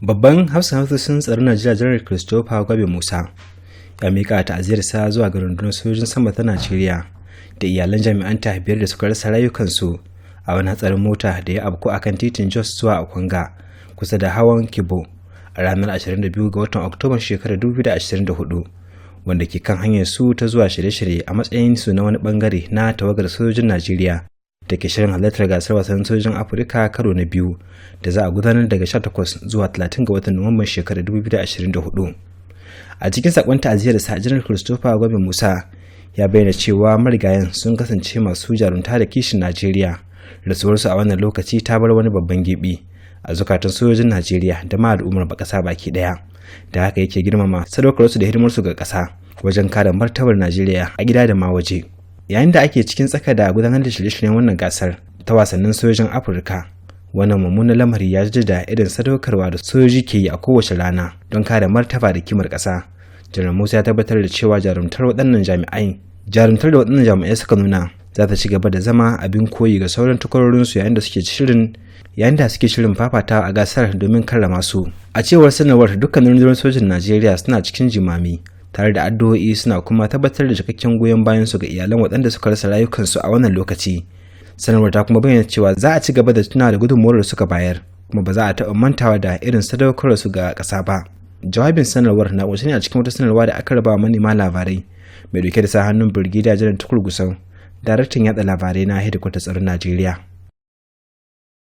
Babban Hafsan Tsaron Najeriya Janar Christopher Gwabe Musa ya mika ta'aziyarsa zuwa ga rundunar sojojin sama ta Najeriya da iyalan jami'an ta biyar da suka rasa rayukansu a wani hatsarin mota da ya afku akan titin Jos zuwa Akwanga kusa da hawan Kibo a ranar 22 ga watan Oktoban shekarar 2024, wanda ke kan hanyar su ta zuwa shirye-shirye a matsayin su na wani bangare na tawagar sojojin Najeriya da ke shirin halartar gasar wasan sojojin Afirka karo na biyu da za a gudanar daga 18 zuwa 30 ga watan Nuwamban shekarar 2024. A cikin sakon ta'aziyar sa, Janar Christopher Gwabe Musa ya bayyana cewa marigayen sun kasance masu jarunta da kishin Najeriya. Rasuwarsu a wannan lokaci ta bar wani babban gibi a zukatan sojojin Najeriya da ma al'ummar ƙasa baki daya. Da haka yake girmama sadaukarwarsu da hidimarsu ga ƙasa wajen kare martabar Najeriya a gida da ma waje. Yayin da ake cikin tsaka da gudanar da shirye-shiryen wannan gasar ta wasannin sojojin Afirka, wannan mummunan lamari ya jaddada irin sadaukarwa da sojoji ke yi a kowace rana don kare martaba da kimar ƙasa. Janar Musa ya tabbatar da cewa jarumtar da waɗannan jami'ai suka nuna za ta ci gaba da zama abin koyi ga sauran takwarorinsu yayin da suke shirin fafatawa a gasar domin karrama su. A cewar sanarwar, dukkanin rundunar sojin Najeriya suna cikin jimami tare da addu'o'i, suna kuma tabbatar da cikakken goyon bayan su ga iyalan waɗanda suka rasa rayukansu a wannan lokaci. Sanarwar ta kuma bayyana cewa za a ci gaba da tuna da gudunmuwar da suka bayar, kuma ba za a taɓa mantawa da irin sadaukarwar su ga ƙasa ba. Jawabin sanarwar na ƙunshe ne a cikin wata sanarwa da aka raba manema labarai mai dauke da sa hannun Brigadier Janar Tukur Gusau, daraktan yada labarai na hedikwatar tsaron Najeriya.